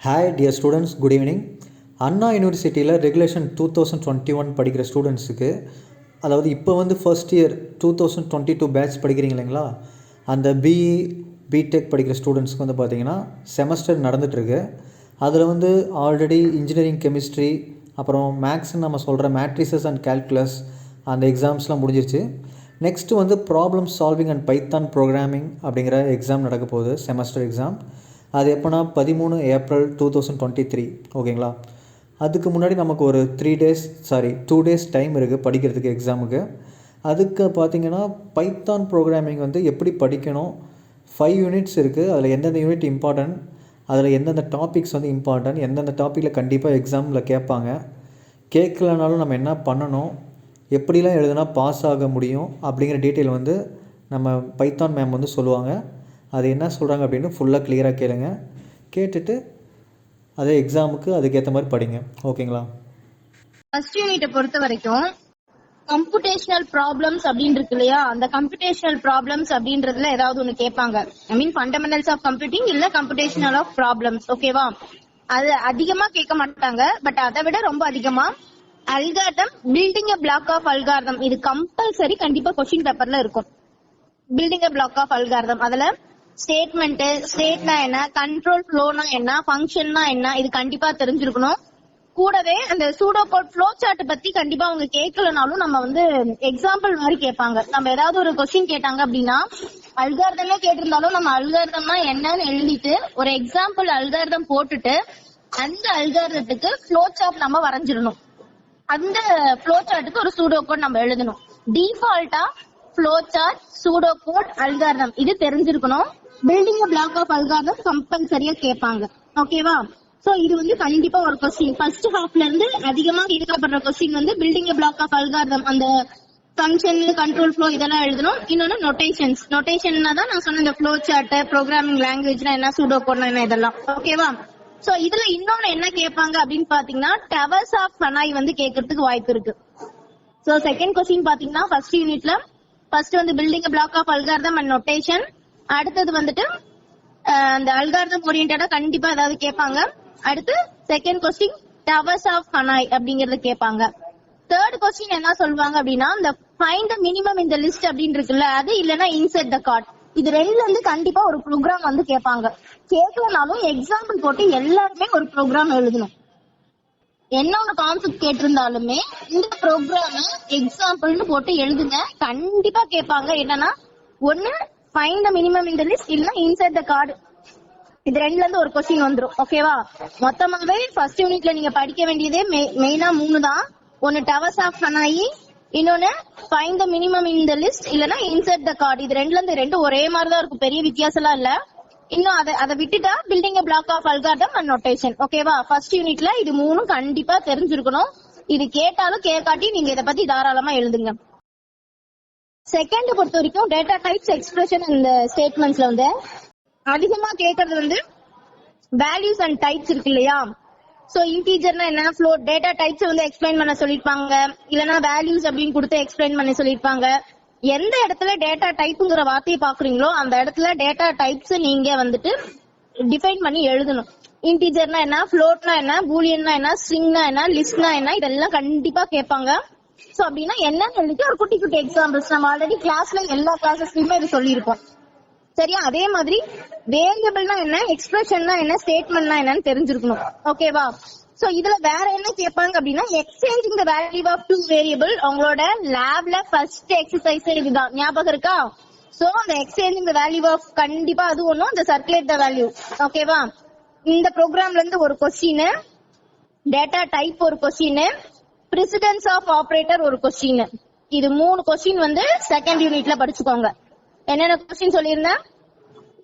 Hi dear students, good evening. அண்ணா யூனிவர்சிட்டியில் regulation 2021 படிக்கிற ஸ்டூடெண்ட்ஸுக்கு, அதாவது இப்போ வந்து ஃபர்ஸ்ட் இயர் 2022 பேட்ச் படிக்கிறீங்க இல்லைங்களா, அந்த பிஇ பிடெக் படிக்கிற ஸ்டூடெண்ட்ஸுக்கு வந்து பார்த்திங்கன்னா செமஸ்டர் நடந்துகிட்ருக்கு. அதில் வந்து ஆல்ரெடி இன்ஜினியரிங் கெமிஸ்ட்ரி, அப்புறம் மேக்ஸ்ன்னு நம்ம சொல்கிற மேட்ரிசஸ் அண்ட் கால்குலஸ் அந்த எக்ஸாம்ஸ்லாம் முடிஞ்சிருச்சு. நெக்ஸ்ட்டு வந்து problem solving and Python programming அப்படிங்கிற எக்ஸாம் நடக்க போகுது, செமஸ்டர் எக்ஸாம். அது எப்போனா 13 ஏப்ரல் 2023, ஓகேங்களா. அதுக்கு முன்னாடி நமக்கு ஒரு 2 டேஸ் டைம் இருக்குது படிக்கிறதுக்கு எக்ஸாமுக்கு. அதுக்கு பார்த்திங்கன்னா பைத்தான் ப்ரோக்ராமிங் வந்து எப்படி படிக்கணும், 5 யூனிட்ஸ் இருக்குது. அதில் எந்தெந்த யூனிட் இம்பார்ட்டன்ட், அதில் எந்தெந்த டாபிக்ஸ் வந்து இம்பார்ட்டன்ட், எந்தெந்த டாப்பிக்கில் கண்டிப்பாக எக்ஸாமில் கேட்பாங்க, கேட்கலனாலும் நம்ம என்ன பண்ணணும், எப்படிலாம் எழுதுனா பாஸ் ஆக முடியும் அப்படிங்கிற டீட்டெயில் வந்து நம்ம பைத்தான் மேம் வந்து சொல்லுவாங்க. அது என்ன சொல்கிறாங்க அப்படின்னு ஃபுல்லாக கிளியராக கேளுங்க. கேட்டுட்டு அதே எக்ஸாமுக்கு அதுக்கேற்ற மாதிரி படிங்க, ஓகேங்களா. ஃபர்ஸ்ட் யூனிட்டை பொறுத்த வரைக்கும் கம்ப்யூட்டேஷனல் ப்ராப்ளம்ஸ் அப்படின்னு இருக்கு இல்லையா, அந்த கம்ப்யூட்டேஷனல் ப்ராப்ளம்ஸ் அப்படின்றதுல ஏதாவது ஒன்று கேட்பாங்க. ஐ மீன் ஃபண்டமெண்டல்ஸ் ஆஃப் கம்ப்யூட்டிங் இல்ல கம்ப்யூட்டேஷனல் ஆஃப் ப்ராப்ளம்ஸ், ஓகேவா. அது அதிகமா கேட்க மாட்டாங்க, பட் அதை விட ரொம்ப அதிகமா algorithm, building a block of algorithm, இது கம்பல்சரி கண்டிப்பா கொஸ்டின் பேப்பர்ல இருக்கும். Building a block of algorithm, அதுல ஸ்டேட்மெண்ட், ஸ்டேட்னா என்ன, கண்ட்ரோல் ஃப்ளோனா என்ன, ஃபங்க்ஷன்னா என்ன, இது கண்டிப்பா தெரிஞ்சிருக்கணும். கூடவே அந்த சூடோ கோட் ஃப்ளோ சார்ட் பத்தி கண்டிப்பா அவங்க கேட்கலனாலும் நம்ம வந்து எக்ஸாம்பிள் மாதிரி கேட்பாங்க. நம்ம ஏதாவது ஒரு கொஸ்டின் கேட்டாங்க அப்படின்னா அல்காரிதமே கேட்டிருந்தாலும் நம்ம அல்காரிதம்னா என்னன்னு எழுதிட்டு ஒரு எக்ஸாம்பிள் அல்காரிதம் போட்டுட்டு அந்த அல்காரிதத்துக்கு ஃப்ளோ சார்ட் நம்ம வரைஞ்சிடணும். அந்த ஃப்ளோ சார்ட்டுக்கு ஒரு சூடோ கோட் நம்ம எழுதணும். டிஃபால்ட்டா flow chart, pseudo code, algorithm இது தெரிஞ்சிருக்கணும். Building a block of algorithm கம்பல்சரியா கேட்பாங்க, ஓகேவா. சோ இது வந்து கண்டிப்பா ஒரு கொஸ்டின் ஃபர்ஸ்ட் ஹாஃப்ல இருந்து அதிகமா கேட்கப்படுற கொஸ்டின் வந்து building a block of algorithm, அந்த ஃபங்க்ஷன், கண்ட்ரோல் ஃப்ளோ இதெல்லாம் எழுதணும். இன்னொன்னு நோட்டேஷன்ஸ், நோட்டேஷன்னா தான் நான் சொன்ன இந்த ஃப்ளோ சார்ட், ப்ரோக்ராமிங் லாங்குவேஜ்னா என்ன, சூடோ கோட்னா என்ன, இதெல்லாம் ஓகேவா. சோ இதுல இன்னொன்னு என்ன கேட்பாங்க அப்படின்னு பாத்தீங்கன்னா டவர்ஸ் ஆஃப் ஹனாய் வந்து கேட்கறதுக்கு வாய்ப்பு இருக்கு. சோ செகண்ட் கொஸ்டின் பாத்தீங்கன்னா ஃபர்ஸ்ட் யூனிட்ல ஃபர்ஸ்ட் வந்து building block of algorithm and notation, அடுத்தது வந்துட்டு அந்த அல்காரிதம் ஓரியன்டா கண்டிப்பா ஏதாவது கேட்பாங்க. அடுத்து second question towers of Hanoi அப்படிங்கறது கேட்பாங்க. தேர்ட் கொஸ்டின் என்ன சொல்லுவாங்க அப்படின்னா இந்த ஃபைண்ட் தி மினிமம் இந்த லிஸ்ட் அப்படின்னு இருக்குல்ல, அது இல்லனா இன்சர்ட் தி கார்ட், இது ரெண்டுல இருந்து கண்டிப்பா ஒரு ப்ரோக்ராம் வந்து கேட்பாங்க. கேட்கலனாலும் எக்ஸாம்பிள் போட்டு எல்லாருமே ஒரு ப்ரோக்ராம் எழுதணும். என்ன ஒரு கான்செப்ட் கேட்டிருந்தாலுமே இந்த ப்ரோக்ராம் எக்ஸாம்பிள்னு போட்டு எழுதுங்க, கண்டிப்பா கேட்பாங்க. என்னன்னா ஒன்னு find the minimum in the list இல்லனா இன்சர்ட் தி கார்டு, இது ரெண்டுல இருந்து ஒரு கொஸ்டின் வந்துரும், ஓகேவா. மொத்தமாவே ஃபர்ஸ்ட் யூனிட்ல நீங்க படிக்க வேண்டியதே மெயினா 3 தான். ஒன்னு டவர்ஸ் ஆஃப் ஹனாய், இன்னொன்னு find the minimum in the list இல்லனா இன்சர்ட் தி கார்டு. இது ரெண்டுல இருந்து ரெண்டு ஒரே மாதிரி தான் இருக்கும், பெரிய வித்தியாசம் எல்லாம் இல்ல. இன்னும் அதை விட்டுட்டா building a block of algorithm and notation, ஓகேவா. ஃபர்ஸ்ட் யூனிட்ல இது 3 கண்டிப்பா தெரிஞ்சிருக்கணும். இது கேட்டாலும் கேட்காட்டி நீங்க இதை பத்தி தாராளமா எழுதுங்க. செகண்ட் பொறுத்த வரைக்கும் டேட்டா டைப்ஸ், எக்ஸ்பிரஷன் இந்த ஸ்டேட்மெண்ட்ஸ்ல வந்து அதிகமா கேட்கறது வந்து வேல்யூஸ் அண்ட் டைப்ஸ் இருக்கு இல்லையா. சோ இன்டீஜர்னா என்ன, ஃப்ளோட், டேட்டா டைப்ஸ் வந்து எக்ஸ்பிளைன் பண்ண சொல்லிருப்பாங்க, இல்லனா வேல்யூஸ் அப்படின்னு கொடுத்து எக்ஸ்பிளைன் பண்ண சொல்லிருப்பாங்க. எந்த இடத்துல டேட்டா டைப்ங்கிற வார்த்தையை பாக்குறீங்களோ அந்த இடத்துல டேட்டா டைப்ஸ் நீங்க வந்துட்டு டிஃபைன் பண்ணி எழுதணும். இன்டீஜர்னா என்ன, ஃப்ளோட்னா என்ன, பூலியன்னா என்ன, ஸ்ட்ரிங்னா என்ன, லிஸ்ட்னா என்ன, இதெல்லாம் கண்டிப்பா கேட்பாங்க. சோ அப்படின்னா என்னன்னு எழுதி ஒரு குட்டி குட்டி எக்ஸாம்பிள்ஸ் நம்ம ஆல்ரெடி கிளாஸ்ல எல்லா கிளாஸஸ்லயுமே இது சொல்லியிருப்போம், சரியா. அதே மாதிரி வேரியபிள்னா என்ன, எக்ஸ்பிரஷன்னா என்ன, ஸ்டேட்மெண்ட்னா என்னன்னு தெரிஞ்சிருக்கணும், ஓகேவா. சோ இதுல வேற என்ன கேட்பாங்க அப்படின்னா exchanging the value of 2 variable. உங்களோட லேப்ல ஃபர்ஸ்ட் எக்ஸசைஸ் இதுதான், ஞாபகம் இருக்கா. சோ அந்த எக்ஸ்சேஞ்சிங் தி வேல்யூ ஆஃப் கண்டிப்பா அது ஒண்ணும், அந்த சர்க்குலேட் தி வேல்யூ, ஓகேவா. இந்த ப்ரோக்ராம்ல இருந்து ஒரு கொஸ்டின், டேட்டா டைப் ஒரு கொஸ்டின், பிரசிடென்ஸ் ஆஃப் ஆபரேட்டர் ஒரு கொஸ்டின். இது 3 கொஸ்டின் வந்து செகண்ட் யூனிட்ல படிச்சுக்கோங்க. என்னென்ன கொஸ்டின் சொல்லியிருந்தேன்,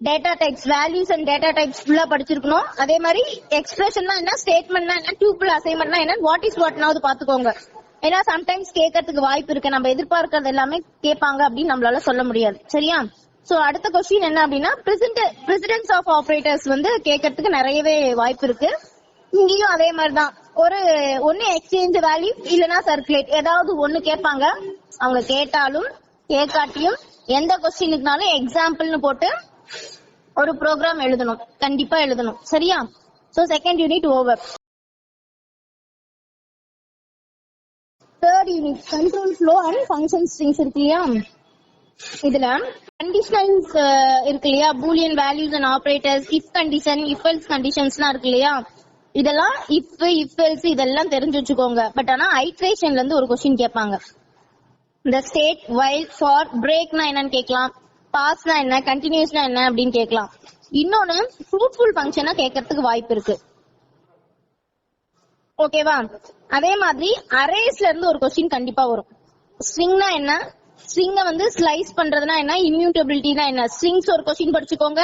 data types, values and data types ஃபுல்லா படிச்சிருக்கணும். அதே மாதிரி எக்ஸ்பிரஷன்னா என்ன, ஸ்டேட்மெண்ட்னா என்ன, டூபிள் அசைன்மெண்ட்னா என்ன, வாட் இஸ் வாட்னாவது பாத்துக்கோங்க. ஏன்னா சம்டைம்ஸ் கேட்கறதுக்கு வாய்ப்பு இருக்கு, நம்ம எதிர்பார்க்கறது எல்லாமே கேட்பாங்க அப்படின்னு நம்மளால சொல்ல முடியாது, சரியா. சோ அடுத்த கொஸ்டின் என்ன அப்படின்னா பிரசிடென்ஸ் ஆஃப் ஆபரேட்டர்ஸ் வந்து கேட்கறதுக்கு நிறையவே வாய்ப்பு இருக்கு. இங்கேயும் அதே மாதிரிதான், ஒன்னு எக்ஸ்சேஞ்ச் வேல்யூ இல்லனா சர்க்குலேட், ஏதாவது ஒண்ணு கேட்பாங்க. அவங்க கேட்டாலும் கேட்காட்டியும் எந்த கொஸ்டினுக்குனாலும் எக்ஸாம்பிள்னு போட்டு ஒரு ப்ரோக்ராம் எழுதணும், கண்டிப்பா எழுதணும், சரியா. So second unit over. Third unit control flow and function strings இருக்கு இல்லையா, இதுல கண்டிஷனல்ஸ் இருக்கு இல்லையா, Boolean values and operators, if condition, if else கண்டிஷன்ஸ்லாம் இருக்கு இல்லையா, இதெல்லாம் இஃப் எல்ஸ் இதெல்லாம் தெரிஞ்சு வச்சுக்கோங்க. பட் ஆனா ஐட்ரேஷன்ல இருந்து ஒரு கொஸ்டின் கேட்பாங்க. இந்த ஸ்டேட், வைல், ஃபார், பிரேக்னா என்னன்னு கேட்கலாம், பாஸ்னா என்ன, கண்டினியூஸ்னா என்ன அப்படின்னு கேட்கலாம். இன்னொன்னு ஃப்ரூட்ஃபுல் ஃபங்க்ஷனா கேட்கறதுக்கு வாய்ப்பு இருக்கு. ஓகேவா? அதே மாதிரி அரேஸ்ல இருந்து ஒரு கொஸ்டின் கண்டிப்பா வரும். ஸ்ட்ரிங்னா என்ன, ஸ்ட்ரிங்க வந்து ஸ்லைஸ் பண்றதுனா என்ன, இம்யூட்டபிலிட்டினா என்ன. ஸ்ட்ரிங்ஸ் ஒரு கொஸ்டின் படிச்சுக்கோங்க.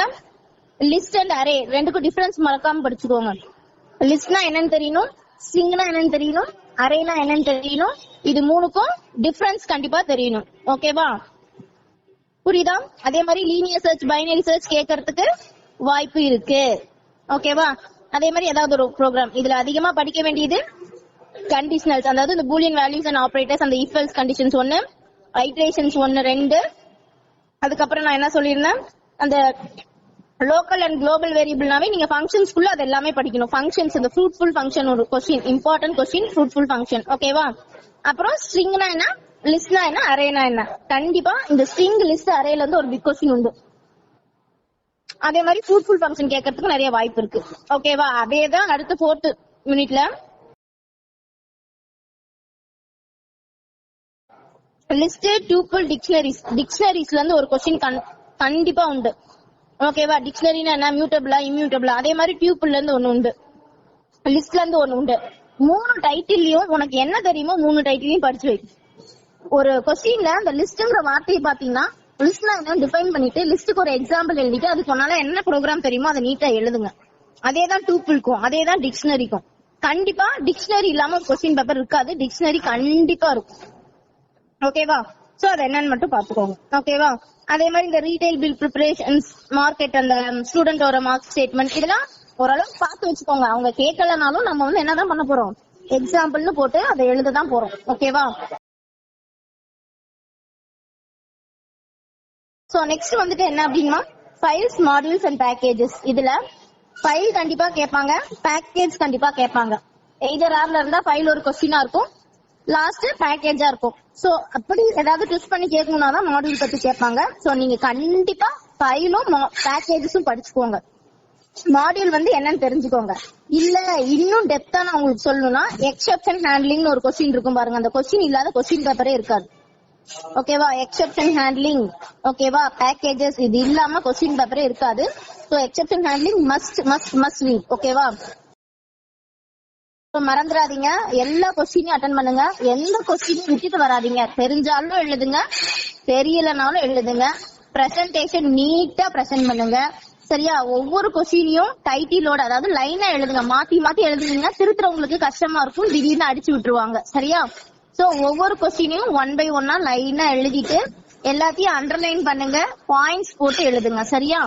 லிஸ்ட் அண்ட் அரே ரெண்டுக்கும் டிஃபரன்ஸ் மறக்காம படிச்சுக்கோங்க. லிஸ்ட்னா என்னன்னு தெரியணும், ஸ்ட்ரிங்னா என்னன்னு தெரியணும், அரேனா என்னன்னு தெரியணும். இது மூணுக்கும் டிஃபரன்ஸ் கண்டிப்பா தெரியணும். ஓகேவா? புரியுதா? அதே மாதிரி லீனியர் சர்ச், பைனரி சர்ச் கேட்கறதுக்கு வாய்ப்பு இருக்கு. ஓகேவா? அதே மாதிரி ஏதாவது ஒரு ப்ரோக்ராம் இதுல அதிகமா படிக்க வேண்டியது கண்டிஷனல்ஸ், அதாவது இந்த பூலியன் வேல்யூஸ் அண்ட் ஆபரேட்டர்ஸ், அந்த இஃப் எல்ஸ் கண்டிஷன்ஸ் 1, ஐட்ரேஷன்ஸ் 1 2. அதுக்கப்புறம் நான் என்ன சொல்லியிருந்தேன், அந்த லோக்கல் அண்ட் குளோபல் வேரியபிள்னாவே நீங்க ஃபங்க்ஷன்ஸ்குள்ள அது எல்லாமே படிக்கணும். ஃபங்க்ஷன்ஸ், இந்த ஃப்ரூட்ஃபுல் ஃபங்க்ஷன் ஒரு question, important question, fruitful function. ஓகேவா? அப்புறம் ஸ்ட்ரிங்னா என்ன, லிஸ்ட்னா என்ன, அரேனா என்ன. கண்டிப்பா இந்த ஸ்ட்ரிங், லிஸ்ட், அரேல இருந்து ஒரு பிக் கொஸ்டின் உண்டு. அதே மாதிரி ஃப்ரூட்ஃபுல் ஃபங்க்ஷன் கேட்கறதுக்கு நிறைய வாய்ப்பு இருக்கு. ஓகேவா? அதேதான் அடுத்த 4th யூனிட்ல லிஸ்ட், டூப்பிள், டிக்ஷனரிஸ். டிக்ஷனரிஸ்ல இருந்து ஒரு கொஸ்டின் கண்டிப்பா உண்டு. ஓகேவா? டிக்ஷனரினா என்ன, மியூட்டபிளா, இம்யூட்டபிளா. அதே மாதிரி டியூப்பிள்ல இருந்து ஒண்ணு உண்டு, லிஸ்ட்ல இருந்து ஒண்ணு உண்டு. 3 டைட்டிலையும் உனக்கு என்ன தெரியுமோ 3 டைட்டிலையும் படிச்சு வை. ஒரு கொஸ்டின்ல அந்த லிஸ்ட்ங்கிற வார்த்தையை பாத்தீங்கன்னா, லிஸ்ட்னா என்ன டிஃபைன் பண்ணிட்டு லிஸ்ட்டுக்கு ஒரு எக்ஸாம்பிள் எழுதிட்டு அதுக்கு சொன்னால என்ன ப்ரோக்ராம் தெரியுமோ அதை நீட்டா எழுதுங்க. அதேதான் டூப்பிள்க்கும், அதேதான் டிக்ஷனரிக்கும். கண்டிப்பா டிக்ஷனரி இல்லாம கொஸ்டின் பேப்பர் இருக்காது, டிக்ஷனரி கண்டிப்பா இருக்கும். ஓகேவா? சோ அது என்னன்னு மட்டும் பாத்துக்கோங்க. ஓகேவா? அதே மாதிரி இந்த ரீட்டைல் பில் ப்ரிப்பரேஷன்ஸ், மார்க்கெட், அந்த ஸ்டூடெண்டோட மார்க் ஸ்டேட்மெண்ட், இதெல்லாம் ஓரளவுக்கு பார்த்து வச்சுக்கோங்க. அவங்க கேட்கலனாலும் நம்ம வந்து என்னதான் பண்ண போறோம், எக்ஸாம்பிள்னு போட்டு அதை எழுததான் போறோம். ஓகேவா? சோ நெக்ஸ்ட் வந்துட்டு என்ன அப்படின்னா, ஃபைல்ஸ், மாடியூல்ஸ் அண்ட் பேக்கேஜஸ். இதுல ஃபைல் கண்டிப்பா கேட்பாங்க, பேக்கேஜ் கண்டிப்பா கேட்பாங்க. எய்தர் ஆர்ல இருந்தா ஃபைல் ஒரு கொஸ்டினா இருக்கும், லாஸ்ட் பேக்கேஜா இருக்கும். சோ அப்படி ஏதாவது ட்விஸ்ட் பண்ணி கேட்கணும்னா தான் மாடியூல் பத்தி கேட்பாங்க. சோ நீங்க கண்டிப்பா ஃபைலும் பேக்கேஜஸும் படிச்சுக்கோங்க. மாடியூல் வந்து என்னன்னு தெரிஞ்சுக்கோங்க. இல்ல இன்னும் டெப்தா நான் உங்களுக்கு சொல்லணும்னா, எக்ஸெப்ஷன் ஹேண்ட்லிங் ஒரு கொஸ்டின் இருக்கும் பாருங்க. அந்த கொஸ்டின் இல்லாத கொஸ்டின் பேப்பரே இருக்காது. ஓகேவா? எக்ஸெப்ஷன் ஹேண்ட்லிங், ஓகேவா, பேக்கேஜஸ், இது இல்லாம கொஸ்டின் பேப்பரே இருக்காது. So exception handling must must must read. ஓகேவா? மறந்துடாதீங்க, எல்லா கொஸ்டினையும் அட்டென்ட் பண்ணுங்க. எந்த கொஸ்டினையும் விட்டுட்டு வராதீங்க. தெரிஞ்சாலும் எழுதுங்க, தெரியலனாலும் எழுதுங்க. பிரசன்டேஷன் நீட்டா பிரசன்ட் பண்ணுங்க. சரியா? ஒவ்வொரு கொஸ்டினையும் டைட்டிலோட, அதாவது லைனா எழுதுங்க. மாத்தி மாத்தி எழுதுனீங்கன்னா திருத்துறவங்களுக்கு கஷ்டமா இருக்கும், திடீர்னு அடிச்சு விட்டுருவாங்க. சரியா? சோ ஒவ்வொரு கொஸ்டினையும் 1 by 1 லைனா எழுதிட்டு எல்லாத்தையும் அண்டர்லைன் பண்ணுங்க, பாயிண்ட்ஸ் போட்டு எழுதுங்க. சரியா?